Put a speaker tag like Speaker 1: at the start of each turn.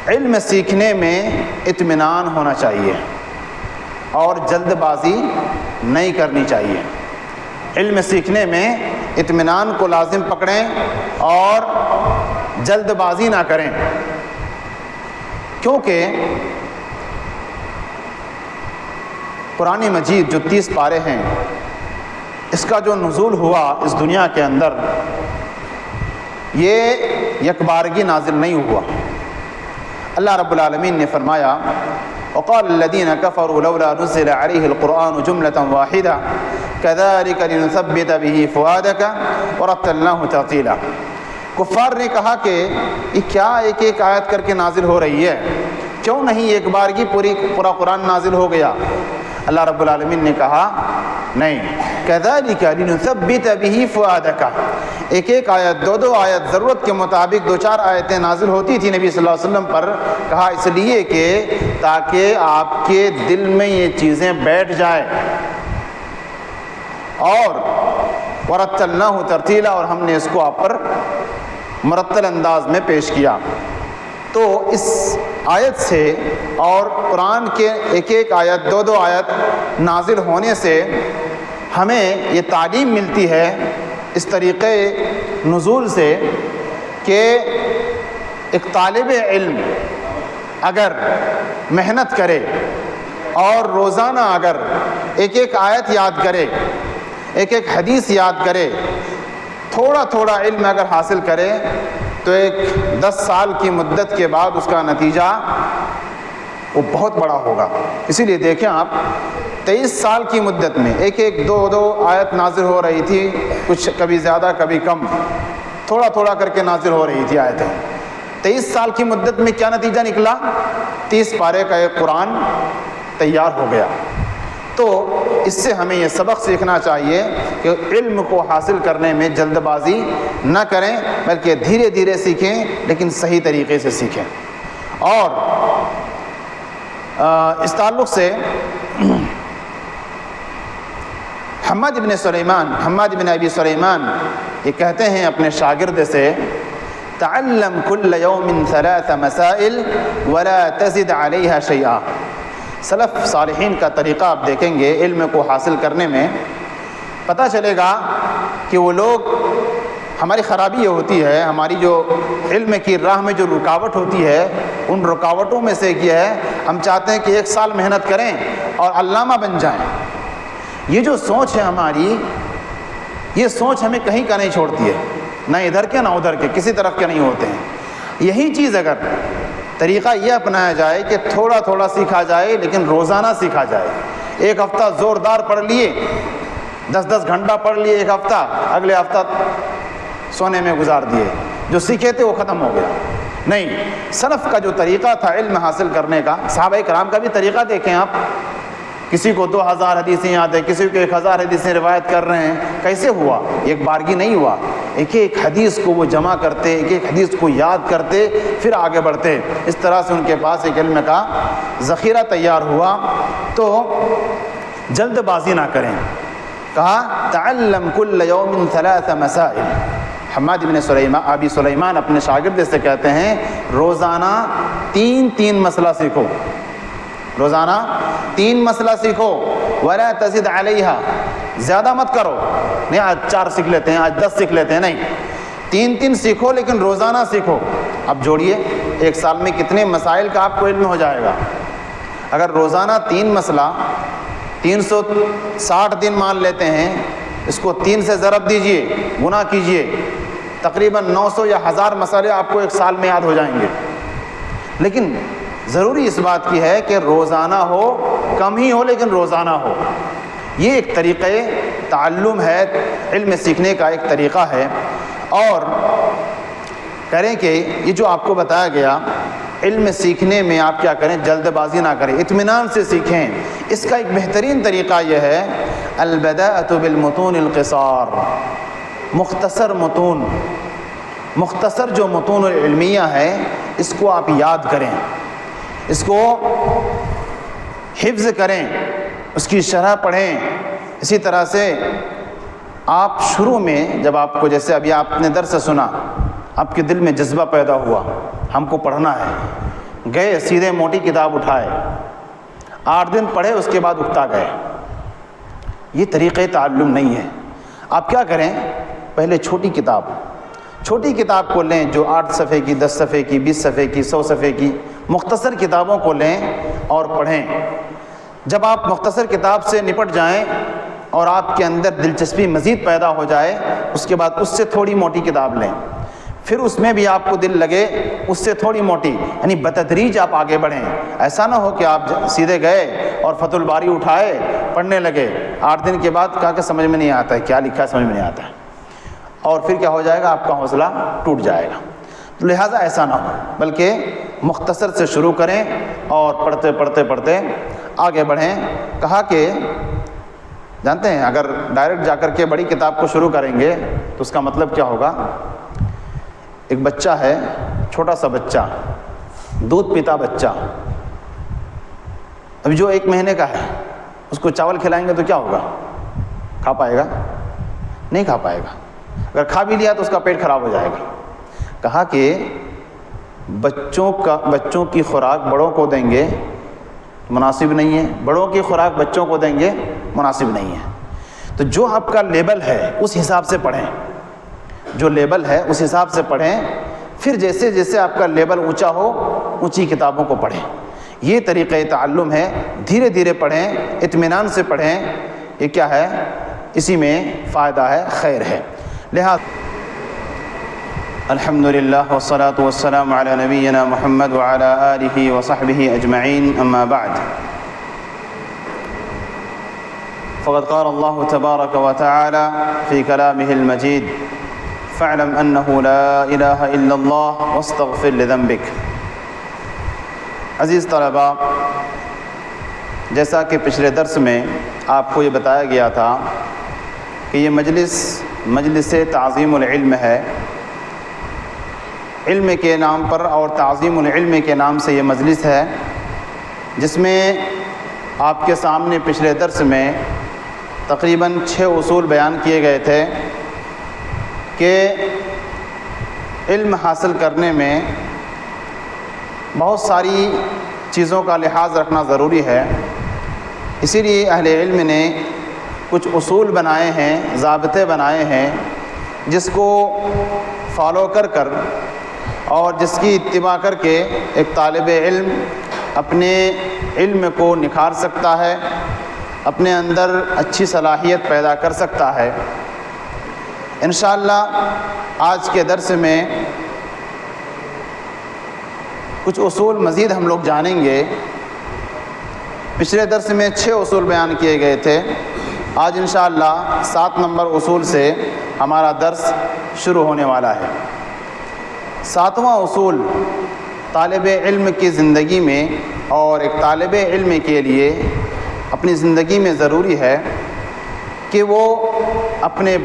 Speaker 1: علم سیکھنے میں اطمینان ہونا چاہیے اور جلد بازی نہیں کرنی چاہیے۔ علم سیکھنے میں اطمینان کو لازم پکڑیں اور جلد بازی نہ کریں، کیونکہ قرآن مجید جو 30 پارے ہیں، اس کا جو نزول ہوا اس دنیا کے اندر، یہ یکبارگی نازل نہیں ہوا۔ اللہ رب العالمین نے فرمایا وقال الذين كفروا لولا نزل عليه القرآن جملة واحدة كذلك لنثبت به فؤادك ورتلناه ترتيلا۔ کفار نے کہا کہ یہ کیا ایک ایک آیت کر کے نازل ہو رہی ہے، کیوں نہیں ایک بارگی پورا قرآن نازل ہو گیا؟ اللہ رب العالمین نے کہا نہیں، كذلك لنثبت به فؤادك، ایک ایک آیت دو آیت ضرورت کے مطابق 2-4 آیتیں نازل ہوتی تھی نبی صلی اللہ علیہ وسلم پر، کہا اس لیے کہ تاکہ آپ کے دل میں یہ چیزیں بیٹھ جائیں، اور ورتلناہ ترتیلا، اور ہم نے اس کو آپ پر مرتل انداز میں پیش کیا۔ تو اس آیت سے اور قرآن کے ایک ایک آیت 2 آیت نازل ہونے سے ہمیں یہ تعلیم ملتی ہے اس طریقے نزول سے کہ ایک طالب علم اگر محنت کرے اور روزانہ اگر ایک ایک آیت یاد کرے، ایک ایک حدیث یاد کرے، تھوڑا علم اگر حاصل کرے، تو ایک 10 سال کی مدت کے بعد اس کا نتیجہ وہ بہت بڑا ہوگا۔ اسی لیے دیکھیں آپ 23 سال کی مدت میں ایک 2 آیت نازل ہو رہی تھی، کچھ کبھی زیادہ کبھی کم، تھوڑا کر کے نازل ہو رہی تھی آیتیں۔ 23 سال کی مدت میں کیا نتیجہ نکلا؟ 30 پارے کا ایک قرآن تیار ہو گیا۔ تو اس سے ہمیں یہ سبق سیکھنا چاہیے کہ علم کو حاصل کرنے میں جلد بازی نہ کریں، بلکہ دھیرے دھیرے سیکھیں، لیکن صحیح طریقے سے سیکھیں۔ اور اس تعلق سے حماد بن ابی سلیمان یہ کہتے ہیں اپنے شاگرد سے تعلم كل يوم 3 مسائل ولا تزد عليها شيئا۔ سلف صالحین کا طریقہ آپ دیکھیں گے علم کو حاصل کرنے میں، پتہ چلے گا کہ وہ لوگ، ہماری خرابی یہ ہوتی ہے، ہماری جو علم کی راہ میں جو رکاوٹ ہوتی ہے، ان رکاوٹوں میں سے یہ ہے ہم چاہتے ہیں کہ 1 سال محنت کریں اور علامہ بن جائیں۔ یہ جو سوچ ہے ہماری، یہ سوچ ہمیں کہیں کا نہیں چھوڑتی ہے، نہ ادھر کے نہ ادھر کے، کسی طرف کے نہیں ہوتے ہیں۔ یہی چیز اگر طریقہ یہ اپنایا جائے کہ تھوڑا سیکھا جائے لیکن روزانہ سیکھا جائے، ایک ہفتہ زوردار پڑھ لیے، 10 گھنٹہ پڑھ لیے ایک ہفتہ، اگلے ہفتہ سونے میں گزار دیے، جو سیکھے تھے وہ ختم ہو گیا۔ نہیں، سلف کا جو طریقہ تھا علم حاصل کرنے کا، صحابہ کرام کا بھی طریقہ دیکھیں آپ، کسی کو 2000 حدیثیں یاد ہے، کسی کو 1000 حدیثیں روایت کر رہے ہیں، کیسے ہوا؟ ایک بارگی نہیں ہوا، ایک حدیث کو وہ جمع کرتے، ایک حدیث کو یاد کرتے، پھر آگے بڑھتے، اس طرح سے ان کے پاس ایک علم کا ذخیرہ تیار ہوا۔ تو جلد بازی نہ کریں، کہا تعلم كل يوم 3 مسائل۔ حماد بن ابی سلیمان اپنے شاگرد سے کہتے ہیں روزانہ 3 مسئلہ سیکھو، روزانہ 3 مسئلہ سیکھو، ولا تزد علیہا، زیادہ مت کرو، نہیں آج 4 سیکھ لیتے ہیں، آج 10 سیکھ لیتے ہیں، نہیں، 3 سیکھو لیکن روزانہ سیکھو۔ اب جوڑیے 1 سال میں کتنے مسائل کا آپ کو علم ہو جائے گا۔ اگر روزانہ 3 مسئلہ 360 دن مان لیتے ہیں، اس کو 3 سے ضرب دیجئے، گنا کیجئے، تقریباً 900 یا 1000 مسئلے آپ کو 1 سال میں یاد ہو جائیں گے۔ لیکن ضروری اس بات کی ہے کہ روزانہ ہو، کم ہی ہو لیکن روزانہ ہو۔ یہ ایک طریقہ تعلم ہے، علم سیکھنے کا ایک طریقہ ہے۔ اور کریں کہ یہ جو آپ کو بتایا گیا، علم سیکھنے میں آپ کیا کریں؟ جلد بازی نہ کریں، اطمینان سے سیکھیں۔ اس کا ایک بہترین طریقہ یہ ہے البداءۃ بالمتون القصار، مختصر متون، مختصر جو متون علمیہ ہے، اس کو آپ یاد کریں، اس کو حفظ کریں، اس کی شرح پڑھیں۔ اسی طرح سے آپ شروع میں جب آپ کو، جیسے ابھی آپ نے درس سنا، آپ کے دل میں جذبہ پیدا ہوا ہم کو پڑھنا ہے، گئے سیدھے موٹی کتاب اٹھائے، 8 دن پڑھے اس کے بعد اکتا گئے. یہ طریقہ تعلم نہیں ہے. آپ کیا کریں، پہلے چھوٹی کتاب کو لیں جو 8 صفحے کی، 10 صفحے کی، 20 صفحے کی، 100 صفحے کی مختصر کتابوں کو لیں اور پڑھیں. جب آپ مختصر کتاب سے نپٹ جائیں اور آپ کے اندر دلچسپی مزید پیدا ہو جائے، اس کے بعد اس سے تھوڑی موٹی کتاب لیں، پھر اس میں بھی آپ کو دل لگے اس سے تھوڑی موٹی، یعنی بتدریج آپ آگے بڑھیں. ایسا نہ ہو کہ آپ سیدھے گئے اور فتح الباری اٹھائے پڑھنے لگے، 8 دن کے بعد کہا کہ سمجھ میں نہیں آتا ہے، کیا لکھا ہے سمجھ میں نہیں آتا ہے، اور پھر کیا ہو جائے گا، آپ کا حوصلہ ٹوٹ جائے گا. لہٰذا ایسا نہ ہو، بلکہ مختصر سے شروع کریں اور پڑھتے آگے بڑھیں. کہا کہ جانتے ہیں اگر ڈائریکٹ جا کر کے بڑی کتاب کو شروع کریں گے تو اس کا مطلب کیا ہوگا. ایک بچہ ہے، چھوٹا سا بچہ، دودھ پیتا بچہ، ابھی جو 1 مہینے کا ہے، اس کو چاول کھلائیں گے تو کیا ہوگا، کھا پائے گا؟ نہیں کھا پائے گا. اگر کھا بھی لیا تو اس کا پیٹ خراب ہو جائے گا. کہا کہ بچوں کی خوراک بڑوں کو دیں گے مناسب نہیں ہے، بڑوں کی خوراک بچوں کو دیں گے مناسب نہیں ہے. تو جو آپ کا لیبل ہے اس حساب سے پڑھیں، جو لیبل ہے اس حساب سے پڑھیں. پھر جیسے جیسے آپ کا لیبل اونچا ہو اونچی کتابوں کو پڑھیں. یہ طریقہ تعلم ہے. دھیرے دھیرے پڑھیں، اطمینان سے پڑھیں. یہ کیا ہے، اسی میں فائدہ ہے، خیر ہے. لہذا الحمدللہ والصلاة والسلام علی نبینا محمد وعلی آلہ وصحبہ اجمعین. اما بعد، فقد قال اللہ تبارک وتعالی فی کلامہ المجید فاعلم انہ لا الہ الا اللہ واستغفر لذنبک. عزیز طلباء، جیسا کہ پچھلے درس میں آپ کو یہ بتایا گیا تھا کہ یہ مجلس تعظیم العلم ہے. علم کے نام پر اور تعظیم العلم کے نام سے یہ مجلس ہے، جس میں آپ کے سامنے پچھلے درس میں تقریباً 6 اصول بیان کیے گئے تھے کہ علم حاصل کرنے میں بہت ساری چیزوں کا لحاظ رکھنا ضروری ہے. اسی لیے اہل علم نے کچھ اصول بنائے ہیں، ضابطے بنائے ہیں، جس کو فالو کر اور جس کی اتباع کر کے ایک طالب علم اپنے علم کو نکھار سکتا ہے، اپنے اندر اچھی صلاحیت پیدا کر سکتا ہے. انشاءاللہ آج کے درس میں کچھ اصول مزید ہم لوگ جانیں گے. پچھلے درس میں 6 اصول بیان کیے گئے تھے. آج انشاءاللہ 7 نمبر اصول سے ہمارا درس شروع ہونے والا ہے. 7واں اصول طالب علم کی زندگی میں اور ایک طالب علم کے لیے اپنی زندگی میں ضروری ہے کہ وہ اپنے